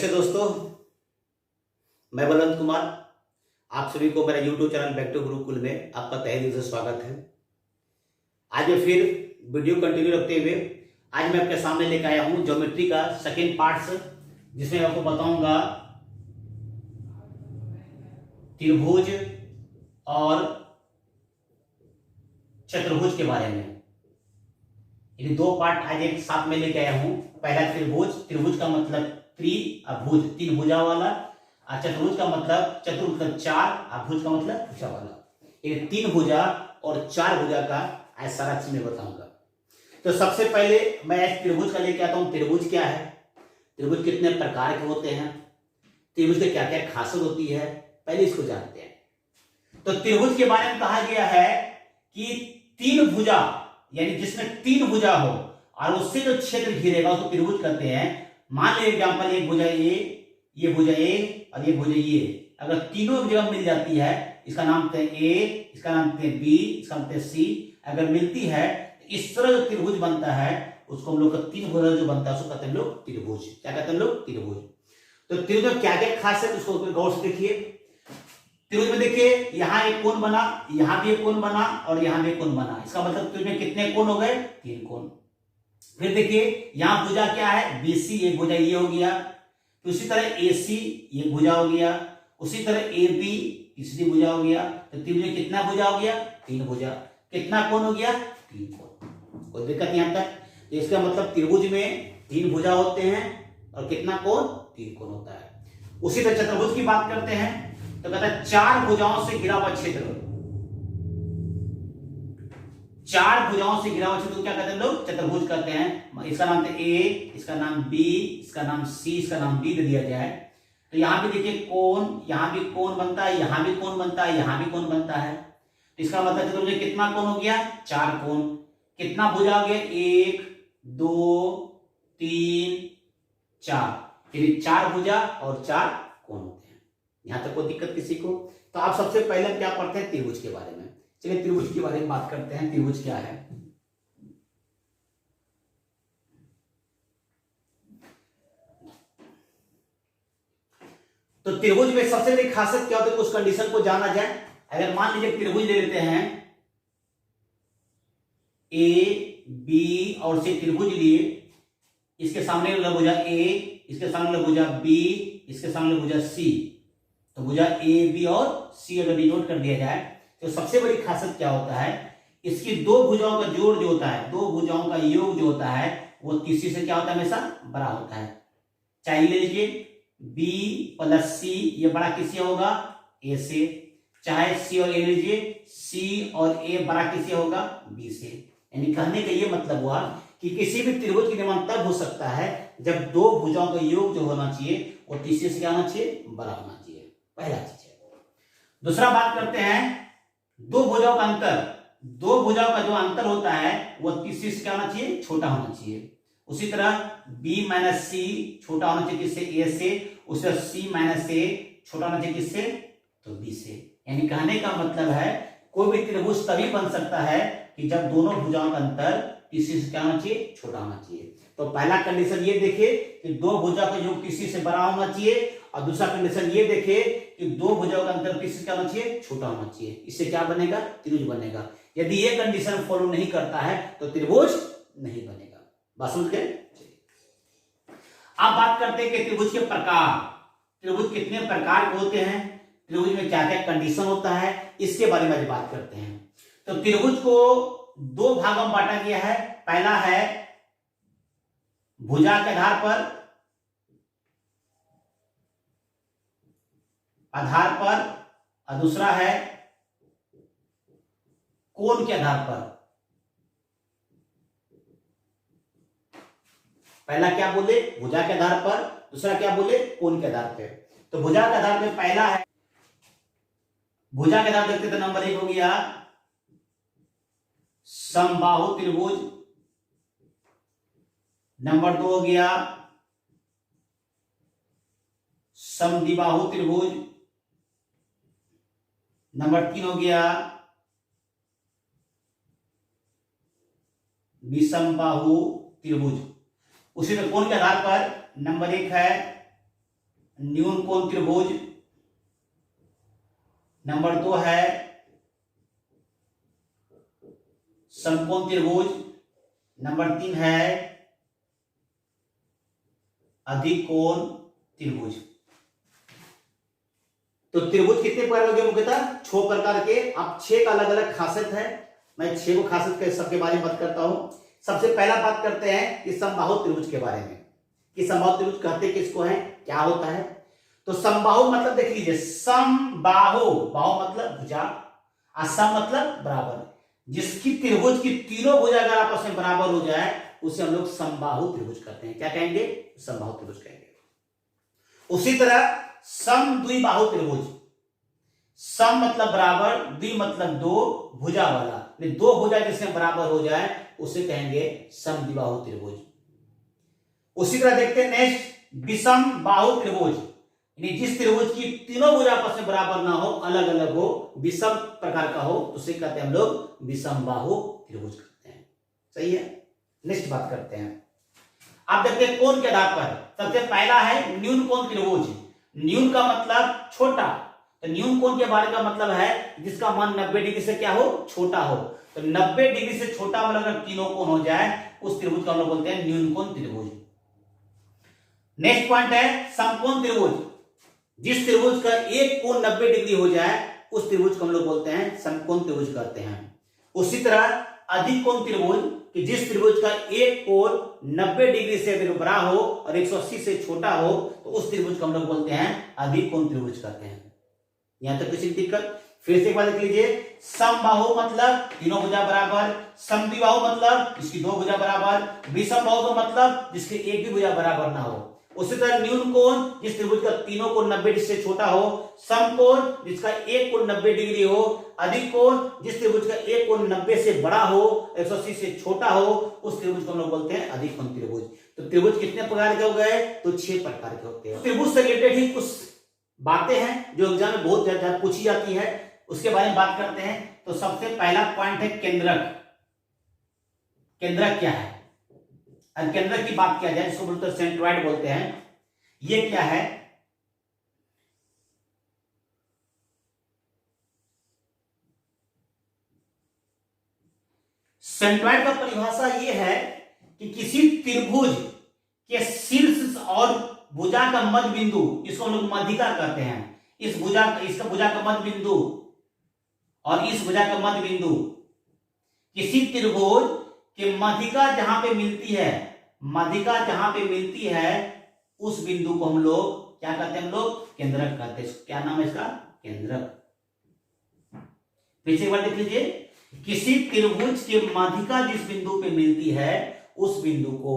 नमस्ते दोस्तों, मैं बलवंत कुमार। आप सभी को मेरा YouTube channel back to Gurukul में आपका तहे दिल से स्वागत है। आज मैं फिर वीडियो कंटिन्यू रखते हुए आज मैं आपके सामने लेकर आया हूं ज्योमेट्री का सेकेंड पार्ट, जिसमें आपको बताऊंगा त्रिभुज और चतुर्भुज के बारे में। ये दो पार्ट आज एक साथ में लेके आया हूं। पहला त्रिभुज, त्रिभुज का मतलब त्रिभुज, तीन भुजा वाला, और चतुर्भुज का मतलब चतुर मतलब चार, और भुज का मतलब भुजा वाला। ये तीन भुजा और चार भुजा का आज सारा चीज मैं बताऊंगा। तो सबसे पहले मैं त्रिभुज का लेके आता हूं। त्रिभुज क्या है, त्रिभुज कितने प्रकार के होते हैं, त्रिभुज की क्या क्या खासियत होती है, पहले इसको जानते हैं। तो त्रिभुज के बारे में कहा गया है कि तीन भुजा, यानी जिसमें तीन भुजा हो और उससे जो क्षेत्र घिरेगा उसको त्रिभुज कहते हैं। मान लीजिए एग्जांपल, एक भुजा ये भुजा ए और ये भुजा ये, अगर तीनों जगह मिल जाती है, इसका नाम है ए, इसका नाम है बी, इसका नाम है सी, अगर मिलती है इस तरह जो त्रिभुज बनता है उसको हम लोग का तीन भुजा जो बनता है उसको कहते हैं हम लोग त्रिभुज। क्या कहते हैं हम लोग? त्रिभुज। तो त्रिभुज में क्या क्या खासियत उसको गौर से देखिए। त्रिभुज में देखिए, यहां एक कोण बना, यहां भी एक कोण बना और यहां भी एक कोण बना। इसका मतलब त्रिभुज में कितने कोण हो गए? तीन कोण। फिर देखिए यहां भुजा क्या है? बीसी, एक भुजा ये हो गया। तो उसी तरह एसी ये भुजा हो गया, उसी तरह एबी तीसरी भुजा हो गया। तो त्रिभुज में कितना भुजा हो गया? तीन भुजा। कितना कोण हो गया? तीन कोण। कोई दिक्कत यहां तक? तो इसका मतलब त्रिभुज में तीन भुजा होते हैं और कितना कोण? तीन कोण होता है। उसी तरह चतुर्भुज की बात करते हैं तो कहता है चार भुजाओं से घिरा हुआ क्षेत्र। चार भुजाओं से घिरा हुआ क्षेत्र क्या कहते हैं लोग? चतुर्भुज कहते हैं। इसका नाम है ए, इसका नाम बी, इसका नाम सी, इसका नाम डी दे दिया जाए। तो यहां भी देखिए कोण, यहां भी कोण बनता है, यहां भी कोण बनता है, यहां भी कोण बनता है। तो इसका मतलब चतुर्भुज में कितना कोण हो गया? चार कोण। कितना भुजा हो गया? एक, दो, तीन, चार। यानी चार भुजा और चार कोण होते हैं। यहां तक कोई दिक्कत किसी को? तो आप सबसे पहले क्या पढ़ते हैं? त्रिभुज के बारे में। चलिए त्रिभुज के बारे में बात करते हैं। त्रिभुज क्या है? तो त्रिभुज में सबसे बड़ी खासियत क्या होती है, उस कंडीशन को जाना जाए। अगर मान लीजिए त्रिभुज ले लेते हैं, ए बी और सी त्रिभुज लिए, इसके सामने भुजा ए, इसके सामने भुजा बी, इसके सामने भुजा सी। तो भुजा ए बी और सी अगर डिनोट कर दिया जाए तो सबसे बड़ी खासियत क्या होता है, इसकी दो भुजाओं का जोड़ जो होता है, दो भुजाओं का योग जो होता है वो तीसरी से क्या होता है? हमेशा बड़ा होता है। चाहे ले लीजिए बी प्लस सी, ये बड़ा किससे होगा? ए से। चाहे सी और ए लीजिए, सी और ए बड़ा किससे होगा? बी से। यानी कहने का ये मतलब हुआ कि किसी भी त्रिभुज की निर्माण तब हो सकता है जब दो भुजाओं का योग जो होना चाहिए वो तीसरे से क्या होना चाहिए? बड़ा होना चाहिए। पहला चीज है। दूसरा बात करते हैं दो भुजाओं का अंतर। दो भुजाओं का जो अंतर होता है वो तीसरी से क्या होना चाहिए? छोटा होना चाहिए। उसी तरह b माइनस सी छोटा होना चाहिए किससे? a से। उसी तरह c माइनस a छोटा होना चाहिए किससे? तो b से। यानी कहने का मतलब है कोई भी त्रिभुज तभी बन सकता है कि जब दोनों भुजाओं का अंतर तीसरी से क्या होना चाहिए? छोटा होना चाहिए। तो पहला कंडीशन ये देखे कि दो भुजा का योग तीसरी से बड़ा होना चाहिए, और दूसरा कंडीशन ये देखे कि दो भुजाओं का अंतर तीसरी से क्या होना चाहिए? छोटा होना चाहिए। इससे क्या बनेगा? त्रिभुज बनेगा। यदि ये कंडीशन फॉलो नहीं करता है तो त्रिभुज नहीं बनेगा। बात समझ गए? अब बात करते हैं कि त्रिभुज के प्रकार। त्रिभुज कितने प्रकार के होते हैं, त्रिभुज में क्या क्या कंडीशन होता है, इसके बारे में बात करते हैं। तो त्रिभुज को दो भागों में बांटा गया है। पहला है भुजा के आधार पर, और दूसरा है कोण के आधार पर। पहला क्या बोले? भुजा के आधार पर। दूसरा क्या बोले? कोण के आधार पर। तो भुजा के आधार पर पहला है, भुजा के आधार देखते तो नंबर एक हो गया समबाहु त्रिभुज, नंबर दो हो गया समद्विबाहु त्रिभुज, नंबर तीन हो गया विषमबाहु त्रिभुज। उसी तरह कोण के आधार पर नंबर एक है न्यून कोण त्रिभुज, नंबर 2 है समकोण त्रिभुज, नंबर 3 है अधिकोण त्रिभुज। तो त्रिभुज कितने प्रकार के मुख्यतः 6 प्रकार के। अब 6 का अलग अलग खासियत है, मैं 6 को खासियत के सबके बारे में बात करता हूं। सबसे पहला बात करते हैं कि समबाहु त्रिभुज के बारे में, कि समबाहु त्रिभुज कहते किसको है, क्या होता है। तो समबाहु मतलब देख लीजिए, समबाहु, बाहु मतलब भुजा, असम मतलब बराबर, जिसकी त्रिभुज की तीनों भुजा अगर आपस में बराबर हो जाए उसे हम लोग समबाहु त्रिभुज कहते हैं। क्या कहेंगे, समबाहु त्रिभुज कहेंगे। उसी तरह समद्विबाहु त्रिभुज, सम मतलब बराबर, द्वि मतलब दो, भुजा वाला, दो भुजा जिसमें बराबर हो जाए उसे कहेंगे समद्विबाहु त्रिभुज। उसी तरह देखते हैं नेक्स्ट, विषम बाहु त्रिभुज, यानी जिस त्रिभुज की तीनों भुजा आपस में बराबर ना हो, अलग अलग हो, विषम प्रकार का हो, उसे कहते हैं हम लोग विषम बाहु त्रिभुज कहते हैं। सही है। नेक्स्ट बात करते हैं, आप देखते हैं कोण के आधार पर। सबसे पहला है न्यून कोण त्रिभुज। न्यून का मतलब छोटा, तो न्यून कोण के बारे का मतलब है जिसका मान 90 डिग्री से क्या हो, छोटा हो। तो 90 डिग्री से छोटा मतलब अगर तीनों कोण हो जाए उस त्रिभुज का हम लोग बोलते हैं न्यून कोण त्रिभुज। नेक्स्ट पॉइंट है समकोण त्रिभुज, जिस त्रिभुज का एक कोण 90 डिग्री हो जाए उस त्रिभुज को हम लोग बोलते हैं समकोण त्रिभुज कहते हैं। उसी तरह अधिकोण त्रिभुज, कि जिस त्रिभुज का एक कोण 90 डिग्री से अगर बड़ा हो और 180 से छोटा हो तो उस त्रिभुज को हम लोग बोलते हैं अधिकोण त्रिभुज कहते हैं। यहां तक किसी दिक्कत, फिर से एक बार देख लीजिए, समबाहु मतलब तीनों भुजा बराबर, समद्विबाहु मतलब जिसकी दो भुजा बराबर, विषम बाहु मतलब जिसके एक भी भुजा बराबर ना हो। उसी तरह न्यून कोण, जिस त्रिभुज का तीनों कोण 90 डिग्री से छोटा हो, समकोण जिसका एक कोण 90 डिग्री हो, अधिकोण जिस त्रिभुज का एक कोण 90 से बड़ा हो, 180 से छोटा हो, उस त्रिभुज को हम लोग बोलते हैं अधिकोण त्रिभुज। तो त्रिभुज कितने प्रकार के हो गए, तो 6 प्रकार के होते हैं। त्रिभुज से रिलेटेड ही कुछ बातें हैं जो एग्जाम में बहुत ज्यादा पूछी जाती है, उसके बारे में बात करते हैं। तो सबसे पहला पॉइंट है केंद्रक। केंद्रक क्या है, और केंद्रक की बात किया जाए, इसको बोलते हैं सेंट्रॉइड बोलते हैं। ये क्या है, सेंट्रॉइड का परिभाषा ये है कि किसी त्रिभुज के शीर्ष और भुजा का मध्य बिंदु, इसको हम लोग मध्यिका कहते हैं। इस भुजा, इसका भुजा का मध्य बिंदु और इस भुजा का मध्य बिंदु, किसी त्रिभुज के मध्यिका जहां पे मिलती है, मध्यिका जहां पे मिलती है उस बिंदु को हम लोग क्या कहते हैं, हम लोग केंद्रक कहते हैं। क्या नाम है इसका, केंद्रक। फिर से एक बार देख लीजिए, किसी त्रिभुज के मध्यिका जिस बिंदु पे मिलती है उस बिंदु को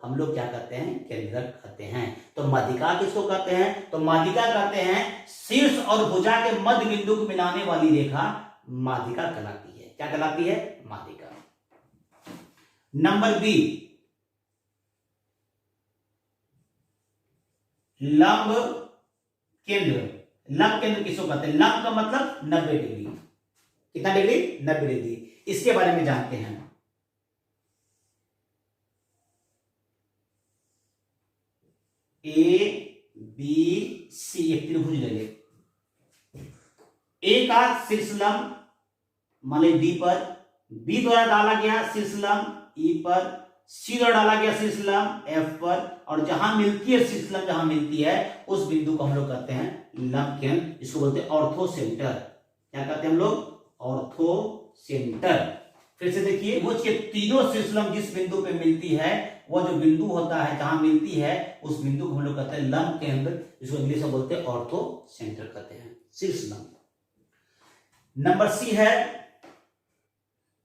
हम लोग क्या कहते हैं, केंद्रक कहते हैं। तो मध्यिका किसको कहते हैं, तो मध्यिका कहते हैं शीर्ष और भुजा के मध्य बिंदु को मिलाने वाली रेखा माध्यिका कहलाती है। क्या कहलाती है, माध्यिका। नंबर बी, लंब केंद्र। लंब केंद्र किसको कहते हैं, लंब का मतलब 90 डिग्री। कितना डिग्री, 90 डिग्री। इसके बारे में जानते हैं। ए बी सी एक त्रिभुज ले ले, ए का शीर्ष लंब मान ली डी पर, बी द्वारा डाला गया शीर्ष लंब ई पर, सी द्वारा डाला गया शीर्ष लंब एफ पर, और जहां मिलती है शीर्ष लंब, जहां मिलती है उस बिंदु को हम लोग कहते हैं लंब केंद्र। इसको बोलते हैं ऑर्थो सेंटर। क्या कहते हैं हम लोग, ऑर्थो सेंटर। फिर से देखिए, त्रिभुज के तीनों शीर्ष लंब जिस बिंदु पे मिलती है, वह जो बिंदु होता है जहां मिलती है उस बिंदु को हम लोग कहते हैं लंब केंद्र, जिसको इंग्लिश में बोलते हैं ऑर्थो सेंटर कहते हैं, शीर्ष लंब। नंबर सी है,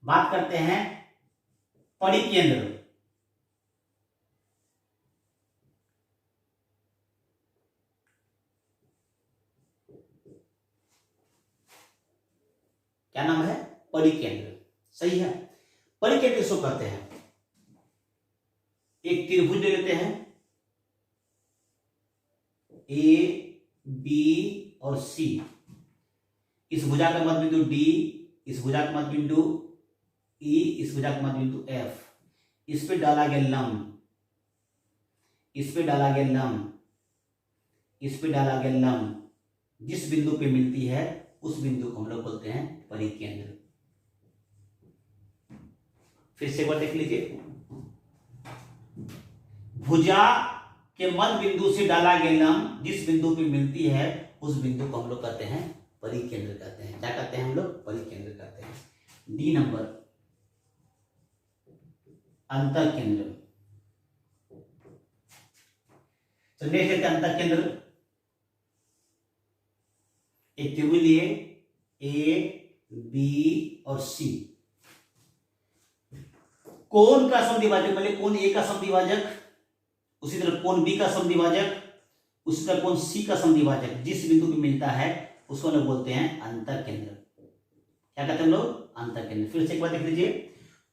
बात करते हैं परिकेंद्र। क्या नाम है, परिकेंद्र। सही है। परिकेंद्र किसको कहते हैं, एक त्रिभुज ले लेते हैं, ए बी और सी, इस भुजा का मध्य बिंदु डी, इस भुजा का मध्य बिंदु ई, इस भुजा का मध्य बिंदु एफ, इस पे डाला गया लंब, इस पे डाला गया लंब, इस पे डाला गया लंब जिस बिंदु पे मिलती है उस बिंदु को हम लोग बोलते हैं परिकेंद्र। फिर से एक बार देख लीजिए, भुजा के मध्य बिंदु से डाला गया लंब जिस बिंदु पे मिलती है उस बिंदु को हम लोग कहते हैं परिकेंद्र कहते हैं। क्या कहते हैं हम लोग? परिकेंद्र कहते हैं। डी नंबर, अंतःकेंद्र। तो नेक्स्ट देखते हैं अंतःकेंद्र। एक त्रिभुज लिए ए, बी और सी। कोण का समद्विभाजक, पहले कोण ए का समद्विभाजक, उसी तरह कोण बी का समद्विभाजक, उसी तरह कोण सी का समद्विभाजक जिस बिंदु पे मिलता है उसको हम लोग बोलते हैं अंतःकेंद्र। क्या कहते हैं हम लोग? अंतःकेंद्र। फिर से एक बार देख लीजिए,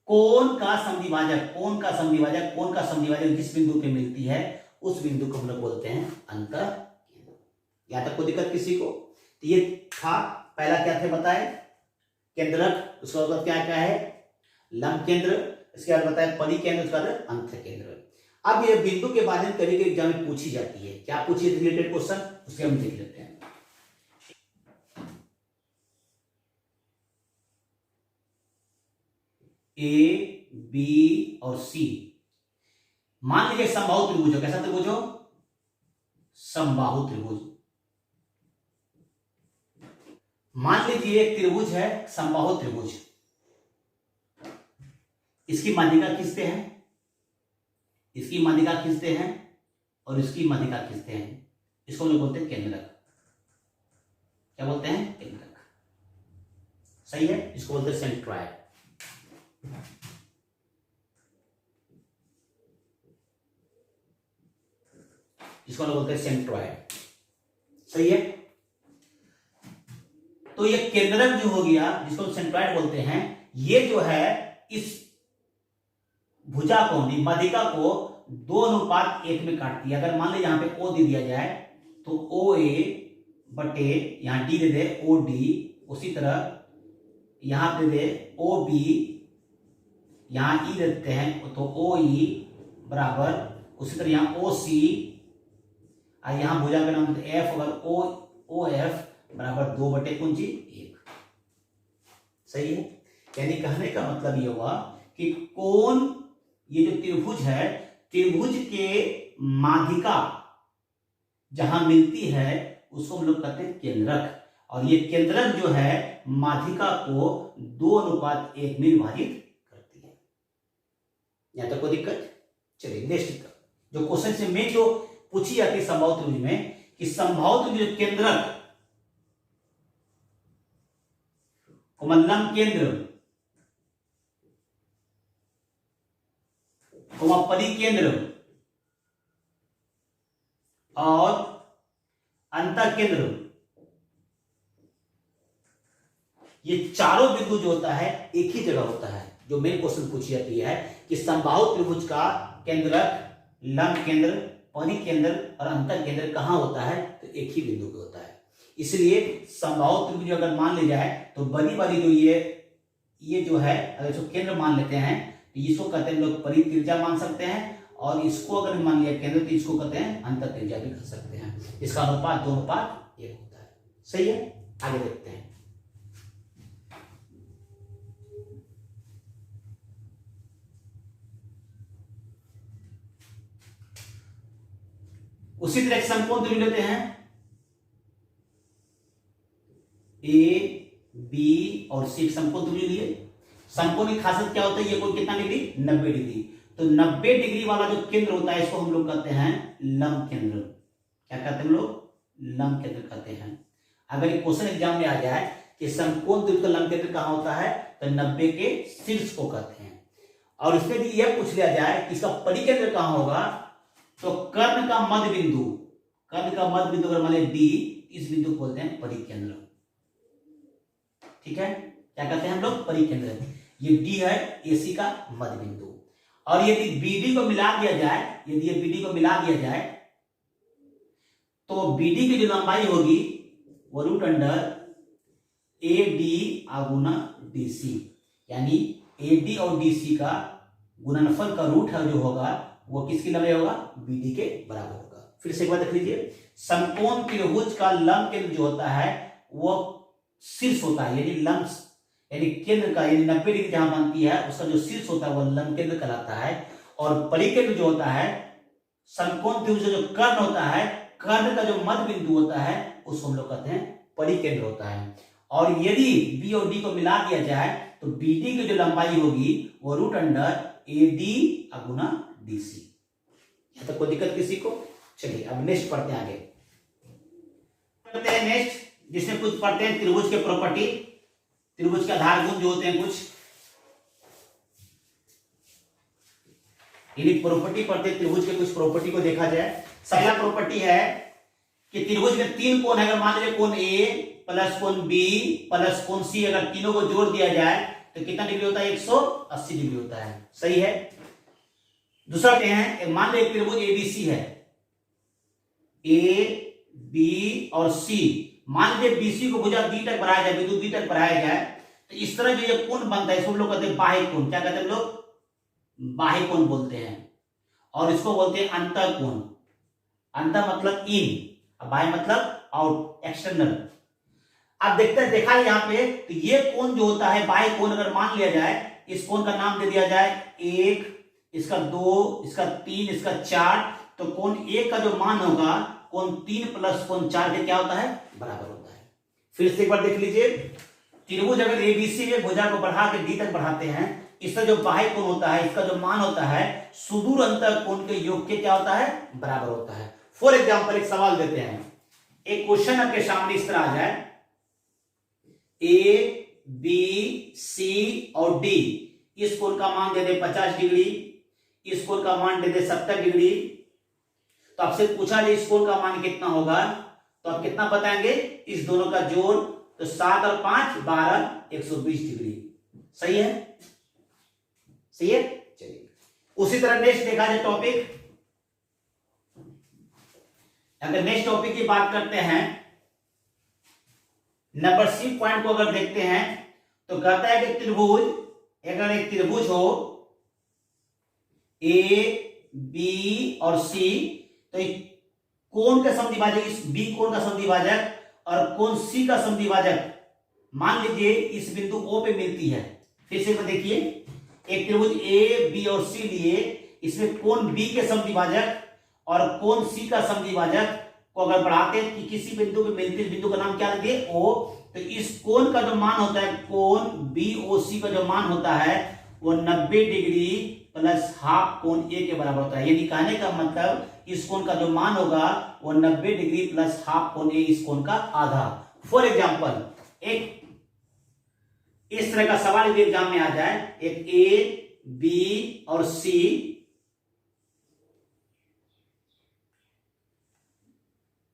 कोण का समद्विभाजक, कोण का समद्विभाजक, कोण का समद्विभाजक जिस बिंदु पे मिलती है उस बिंदु को हम लोग बोलते हैं अंतःकेंद्र। यहां तक कोई दिक्कत किसी को? तो ये था पहला, क्या थे बताए? केंद्रक। उसके बाद क्या क्या है? लंब केंद्र। इसके बाद बताया परिकेंद्र, उसके बाद अंतःकेंद्र। अब ये बिंदु के बारे में कभी कभी एग्जाम में पूछी जाती है। क्या पूछी? रिलेटेड क्वेश्चन, उसके हम देख लेते हैं। ए, बी और सी, मान लीजिए समबाहु त्रिभुज हो। कैसा त्रिभुज हो? समबाहु त्रिभुज। मान लीजिए एक त्रिभुज है समबाहु त्रिभुज, इसकी माध्यिका खींचते हैं, इसकी माध्यिका खींचते हैं और इसकी माध्यिका खींचते हैं। इसको हम लोग बोलते हैं केंद्रक। क्या बोलते हैं? केंद्रक। सही है। इसको बोलते हैं सेंट्रॉयड। इसको हम लोग बोलते हैं सेंट्रॉयड। सही है। तो ये केंद्रक जो हो गया, जिसको सेंट्रॉयड बोलते हैं, ये जो है इस भुजा को, माध्यिका को 2:1 में काटती है। अगर मान लीजिए यहां पे ओ दे दिया जाए तो ओ ए बटे यहां डी दे दे ओ डी, उसी तरह यहां पे दे ओ बी, यहां ई देते हैं तो ओ ई बराबर, उसी तरह यहां ओ सी, और यहां भुजा का नाम एफ, अगर ओ एफ बराबर 2/1। सही है। यानी कहने का मतलब ये हुआ कि कोण, ये जो त्रिभुज है, त्रिभुज के माध्यिका जहां मिलती है उसको हम लोग कहते हैं केंद्रक। और ये केंद्रक जो है माध्यिका को 2:1 में विभाजित करती है। यहां तक कोई दिक्कत? चलिए नेक्स्ट जो क्वेश्चन से मेन जो पूछी जाती है समबाहु त्रिभुज में, कि समबाहु त्रिभुज केंद्रक लंब केंद्र परिकेंद्र और अंतःकेंद्र, ये चारों बिंदु जो होता है एक ही जगह होता है। जो मेन क्वेश्चन पूछी जाती है कि समबाहु त्रिभुज का केंद्रक, लंब केंद्र, परिकेंद्र और अंतःकेंद्र कहां होता है? तो एक ही बिंदु पे होता है। इसलिए समबाहु त्रिभुज अगर मान ले जाए तो बड़ी वाली जो ये जो है, अगर इसको केंद्र मान लेते हैं तो इसको कहते हैं लोग परित्रिज्या मान सकते हैं, और इसको अगर मान लिया केंद्र तो इसको कहते हैं अंतःत्रिज्या भी कह सकते हैं। इसका अनुपात 2:1 होता है। सही है। आगे देखते हैं। उसी तरह समकोण त्रिभुज लेते हैं, ए, बी और सी समकोण त्रिभुज लिए। समकोण की खासियत क्या होता है? ये कोण कितना डिग्री? 90 डिग्री। तो 90 डिग्री वाला जो केंद्र होता है इसको हम लोग कहते हैं लंब केंद्र। क्या कहते हैं हम लोग? लंब केंद्र कहते हैं। अगर ये क्वेश्चन एग्जाम में आ जाए कि समकोण त्रिभुज का लंब केंद्र कहां होता है, तो 90 के शीर्ष को कहते हैं। और इसमें भी यह पूछ लिया जाए कि इसका परिकेंद्र कहां होगा, तो कर्ण का मध्य बिंदु, कर्ण का मध्य बिंदु अगर मान लिया डी, इस बिंदु को बोलते हैं परिकेंद्र। ठीक है। क्या कहते हैं हम लोग? परिकेंद्र। ये डी है एसी का मध्य बिंदु। और यदि बीडी को मिला दिया जाए, यदि ये बीडी को मिला दिया जाए तो बीडी की जो लंबाई होगी वो √ए डी गुना डी सी, यानी ए डी और डी सी का गुणनफल का रूट है जो होगा वो किसकी लंबाई होगा? बीडी के बराबर होगा। फिर से एक बार देख लीजिए, समकोण त्रिभुज का लंब केंद्र जो होता है वो शीर्ष होता है, यानी लंब यानी केंद्र का, यानी 90 डिग्री जहां बनती है उसका जो शीर्ष होता है वो लंब केंद्र कहलाता है। और परिकेंद्र जो होता है, समकोण त्रिभुज जो कर्ण होता है, कर्ण का जो मध्य बिंदु होता है उसको हम लोग कहते हैं परिकेंद्र होता है। और यदि बी और डी को मिला दिया जाए तो बीडी की जो लंबाई होगी वो रूट अंडर ए डी गुना डी सी। तो कोई दिक्कत किसी को? चलिए अब नेक्स्ट पढ़ते हैं, आगे पढ़ते हैं नेक्स्ट, जिसमें कुछ पढ़ते हैं त्रिभुज के प्रॉपर्टी, त्रिभुज के आधार गुण जो होते हैं कुछ, यानी प्रॉपर्टी पढ़ते हैं त्रिभुज के कुछ प्रॉपर्टी को देखा जाए। पहला प्रॉपर्टी है कि त्रिभुज में तीन कोण है, अगर मान लीजिए कोण ए प्लस कोण बी प्लस कोण सी, अगर तीनों को जोड़ दिया जाए तो कितना डिग्री होता है? 180 डिग्री होता है। सही है। दूसरा क्या है, मान लीजिए त्रिभुज एबीसी है, ए बी और सी, मान लीजिए बीसी को भुजा डी तक बढ़ाया जाए, बिंदु डी तक बढ़ाया जाए तो इस तरह जो ये कोण बनता है इसको हम लोग कहते हैं बाह्य कोण। क्या कहते हैं हम लोग? बाह्य कोण बोलते हैं। और इसको बोलते हैं अंतर कोण। अंतर मतलब इन, बाह्य मतलब आउट, एक्सटर्नल। अब देखते हैं, देखा है यहाँ पे, तो ये कोण जो होता है बाह्य कोण, अगर मान लिया जाए इस कोण का नाम दे दिया जाए 1, इसका 2, इसका 3, इसका 4, तो कोण 1 का जो मान होगा कोण 3 प्लस कोण 4 के क्या होता है? बराबर होता है। फिर से एक बार देख लीजिए, त्रिभुज अगर एबीसी में भुजा को बढ़ा के डी तक बढ़ाते हैं, इसका जो बाह्य कोण होता है, इसका जो मान होता है सुदूर अंतर कोण के योग के क्या होता है? बराबर होता है। फॉर एग्जाम्पल एक सवाल देते हैं, एक क्वेश्चन आपके सामने इस तरह आ जाए, ए बी सी और डी, इस कोण का मान दे दे 50 डिग्री, इस कोण का मान दे दे 70 डिग्री, तो आपसे पूछा जाए इस कोण का मान कितना होगा, तो आप कितना बताएंगे? इस दोनों का जोड़, तो 7 और 5 12, 120 डिग्री। सही है? सही है। चलिए उसी तरह नेक्स्ट देखा जाए टॉपिक, अगर नेक्स्ट टॉपिक की बात करते हैं, नंबर सी पॉइंट को अगर देखते हैं तो कहता है कि त्रिभुज, अगर एक त्रिभुज हो ए बी और सी, तो कोण का समद्विभाजक, इस बी कोण का समद्विभाजक और कोण सी का समद्विभाजक मान लीजिए इस बिंदु ओ पे मिलती है। फिर से देखिए, एक त्रिभुज ए बी और सी लिए, इसमें कोण बी के समद्विभाजक और कोण सी का समद्विभाजक को अगर बढ़ाते हैं कि किसी बिंदु पे मिलते, इस बिंदु का नाम क्या रखिए? ओ। तो इस कोण का जो मान होता है, कोण बी ओ सी का जो मान होता है वो 90 डिग्री प्लस हाफ कोण ए के बराबर होता है। यानी कहने का मतलब इस कोण का जो मान होगा वो 90 डिग्री प्लस हाफ कोण ए, इस कोण का आधा। फॉर एग्जाम्पल एक इस तरह का सवाल यदि एग्जाम में आ जाए, एक ए बी और सी,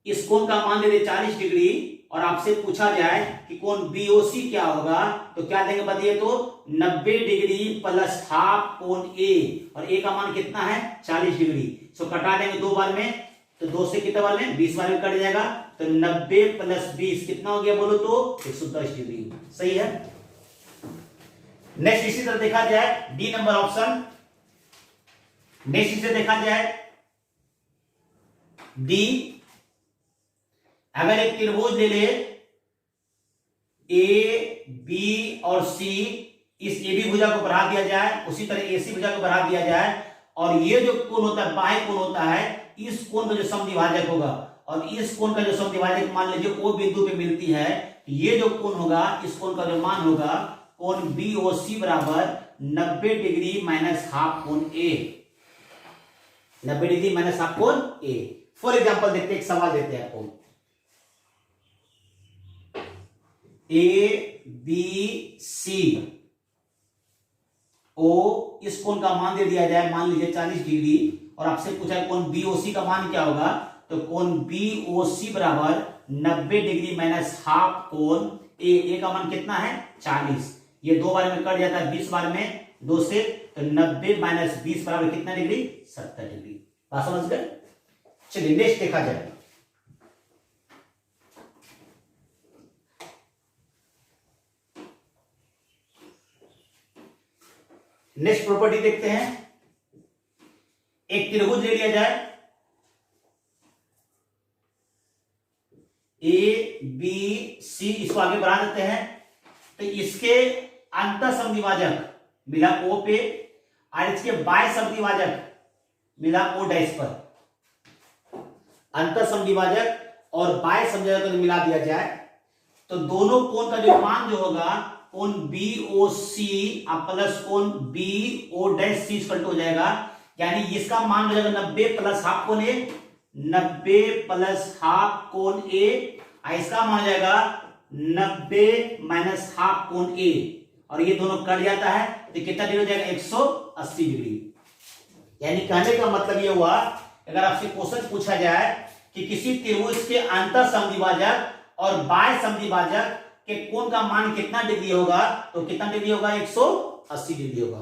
इस कोण का मान दे दे 40 डिग्री और आपसे पूछा जाए कि कोण बीओसी क्या होगा, तो क्या देंगे बताइए? तो 90 डिग्री प्लस हाफ कोण ए, और ए का मान कितना है? 40 डिग्री। सो कटा देंगे 2 बार में, तो 2 से कितने बार में? 20 बार में कट जाएगा, तो 90 प्लस 20 कितना हो गया बोलो तो? 110 डिग्री। सही है। नेक्स्ट इसी तरह देखा जाए डी नंबर ऑप्शन, नेक्स्ट इसे देखा जाए डी, अगर एक त्रिभुज ले ले ए बी और सी, इस ए बी भुजा को बढ़ा दिया जाए, उसी तरह ए सी भुजा को बढ़ा दिया जाए, और ये जो कोण होता है बाह्य कोण होता है, इस कोण का जो समद्विभाजक होगा और इस कोण का जो समद्विभाजक मान लीजिए ओ बिंदु पे मिलती है, ये जो कोण होगा, इस कोण का जो मान होगा कोण बी ओ सी बराबर 90 डिग्री माइनस हाफ कोण ए, 90 डिग्री माइनस हाफ कोण ए। फॉर एग्जाम्पल देखते हैं, एक सवाल देते हैं आपको, ए बी सी ओ, इस कोण का मान दे दिया जाए मान लीजिए 40 डिग्री, और आपसे पूछा है कोण बीओसी का मान क्या होगा, तो कोण बीओसी बराबर 90 डिग्री माइनस हाफ कोण ए का मान कितना है? 40। ये 2 बार में कट जाता है 20 बार में 2 से, तो 90 माइनस 20 बराबर कितना डिग्री? 70 डिग्री। बात समझ गए? चलिए नेक्स्ट देखा जाए, नेक्स्ट प्रॉपर्टी देखते हैं, एक त्रिभुज ले लिया जाए, ए बी सी, इसको आगे बढ़ा देते हैं तो इसके अंतर समद्विभाजक मिला ओ पे और इसके बाय समद्विभाजक मिला ओ डैश पर। अंतर समद्विभाजक और बाय समद्विभाजक को मिला दिया जाए तो दोनों कोण का जो मान जो होगा कोण बी ओ सी प्लस कोण B O dash C equal हो जाएगा, यानी इसका मान हो जाएगा 90 प्लस हाफ कोण ए, 90 प्लस हाफ कोण ए, और इसका मान हो जाएगा 90 माइनस हाफ कोण ए, और ये दोनों कट जाता है तो कितना डिग्री हो जाएगा 180 डिग्री। यानी कहने का मतलब ये हुआ, अगर आपसे क्वेश्चन पूछा जाए कि किसी त्रिभुज के अंतर समद्विभाजक और बाह्य समद्विभाजक के कोण का मान कितना डिग्री होगा, तो कितना डिग्री होगा 180 डिग्री होगा।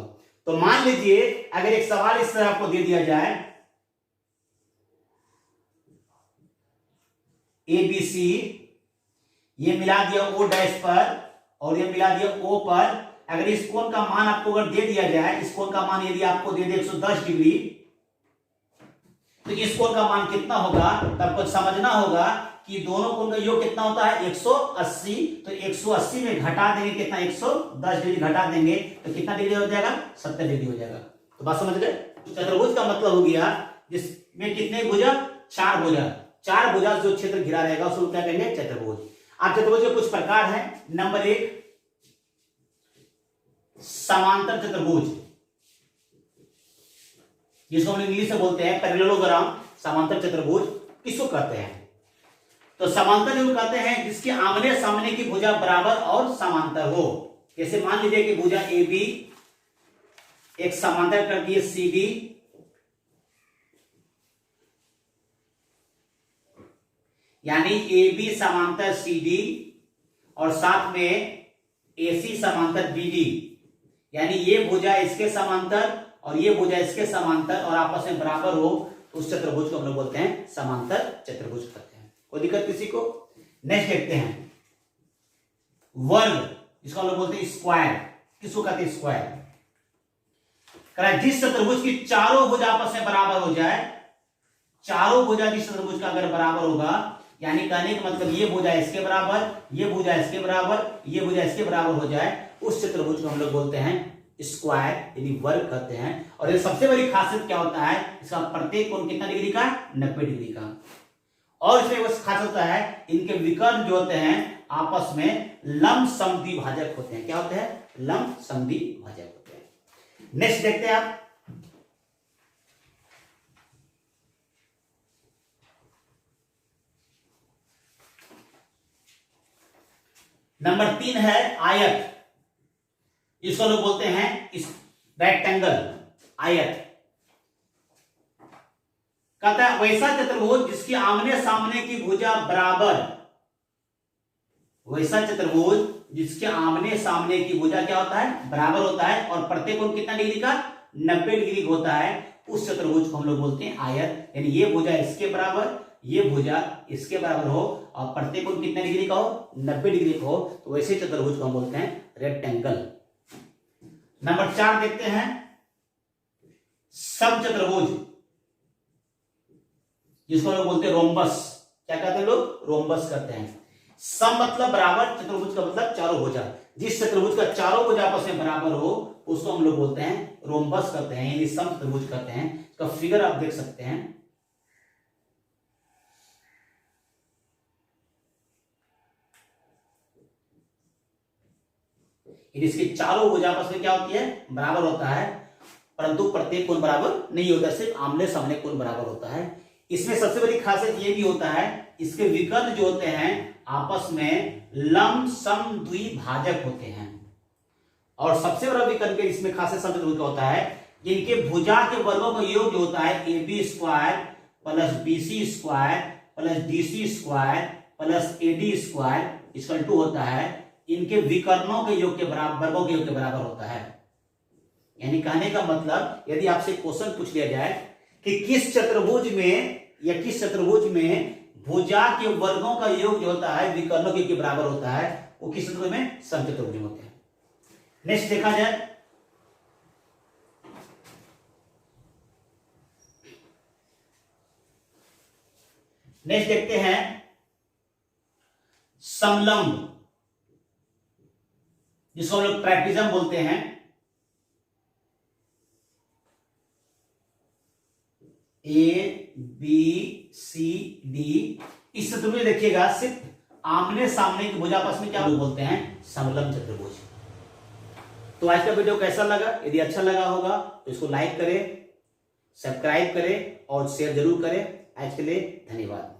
तो मान लीजिए अगर एक सवाल इस तरह आपको दे दिया जाए ए बी सी, ये मिला दिया ओ डैश पर और ये मिला दिया ओ पर, अगर इस कोण का मान आपको अगर दे दिया जाए, इस कोण का मान यदि आपको दे दे 110 डिग्री, तो इस कोण का मान कितना होगा, तो आपको समझना होगा कि दोनों कोण का योग कितना होता है 180, तो 180 में घटा देंगे कितना 110 डिग्री घटा देंगे तो कितना डिग्री हो जाएगा 70 डिग्री हो जाएगा। तो बात समझ गए। चतुर्भुज का मतलब हो गया जिसमें कितने भुजा, 4 भुजा, 4 भुजा जो क्षेत्र घिरा रहेगा उसको क्या कहेंगे चतुर्भुज। अब चतुर्भुज के कुछ प्रकार हैं। नंबर 1 समांतर चतुर्भुज, जिसको हम इंग्लिश में बोलते हैं पैरेललोग्राम, समांतर चतुर्भुज किसको कहते हैं। तो समांतर जो कहते हैं जिसके आमने सामने की भुजा बराबर और समांतर हो। जैसे मान लीजिए कि भुजा ए बी एक समांतर करती है सी डी, यानी ए बी समांतर सी डी और साथ में ए सी समांतर बी डी, यानी ये भुजा इसके समांतर और ये भुजा इसके समांतर और आपस में बराबर हो, उस चतुर्भुज को हम लोग बोलते हैं समांतर चतुर्भुज कहते हैं। कोई दिक्कत किसी को। नेक्स्ट देखते हैं वर्ग, इसको हम लोग बोलते हैं स्क्वायर, किसको कहते हैं स्क्वायर। जिस चतुर्भुज की चारों भुजा आपस में बराबर हो जाए, चारों भुजा जिस चतुर्भुज का अगर बराबर होगा, यानी कहने का मतलब ये भुजा इसके बराबर, ये भुजा इसके बराबर, ये भुजा इसके बराबर हो जाए, उस चतुर्भुज को हम लोग बोलते हैं स्क्वायर, यानी वर्ग कहते हैं। और ये सबसे बड़ी खासियत क्या होता है, इसका प्रत्येक कोण कितना डिग्री का, 90 डिग्री का। और इसमें बस खास होता है इनके विकर्ण जो होते हैं आपस में लंब समद्विभाजक होते हैं। क्या होते हैं, लंब समद्विभाजक होते हैं। नेक्स्ट देखते हैं आप नंबर 3 है आयत, इसको लोग बोलते हैं इस रेक्टेंगल, आयत। कहता है वैसा चतुर्भुज जिसकी आमने सामने की भुजा बराबर, वैसा चतुर्भुज जिसके आमने सामने की भुजा क्या होता है, बराबर होता है, और प्रत्येक कोण कितना डिग्री का, 90 डिग्री होता है, उस चतुर्भुज को हम लोग बोलते हैं आयत। यानी ये भुजा इसके बराबर, ये भुजा इसके बराबर हो और प्रत्येक कोण कितने डिग्री का हो, 90 डिग्री का हो, तो वैसे चतुर्भुज को हम बोलते हैं रेक्टेंगल। नंबर 4 देखते हैं समचतुर्भुज, जिसको लोग बोलते हैं रोम्बस। क्या कहते हैं लोग, रोम्बस कहते हैं। सम मतलब बराबर, चतुर्भुज का मतलब चारों भुजा, जिस चतुर्भुज का चारों भुजा आपस में बराबर हो उसको हम लोग बोलते हैं रोम्बस कहते हैं, यानी सम चतुर्भुज कहते हैं। इसका फिगर आप देख सकते हैं। इसकी चारों भुजा आपस में क्या होती है, बराबर होता है, परंतु प्रत्येक कोण बराबर नहीं होता, सिर्फ आमने सामने कोण बराबर होता है। इसमें सबसे बड़ी खासियत यह भी होता है इसके विकर्ण जो होते हैं आपस में लंब समद्विभाजक होते हैं। और सबसे बड़ा विकर्ण के इसमें खासियत समचतुर्भुज का होता है, इनके भुजा के वर्गों का योग जो होता है A B square plus B C square plus D C square plus A D square equal to होता है इनके विकर्णों के योग के बराबर, वर्गों के योग के बराबर होता है। यानी कहने का मतलब यदि आपसे क्वेश्चन पूछ लिया जाए कि किस चतुर्भुज में या किस चतुर्भुज में भुजा के वर्गों का योग जो होता है विकर्णों के बराबर होता है, वो किस चतुर्भुज में, समचतुर्भुज में होते हैं। नेक्स्ट देखा जाए नेक्स्ट देखते हैं समलंब, जिसको हम लोग ट्रैपिज्म बोलते हैं, ए बी सी डी, इस चित्र में देखिएगा सिर्फ आमने सामने की भुजा आपस में क्या बोलते हैं, समलंब चतुर्भुज। तो आज का वीडियो कैसा लगा? यदि अच्छा लगा होगा तो इसको लाइक करें, सब्सक्राइब करें और शेयर जरूर करें। आज के लिए धन्यवाद।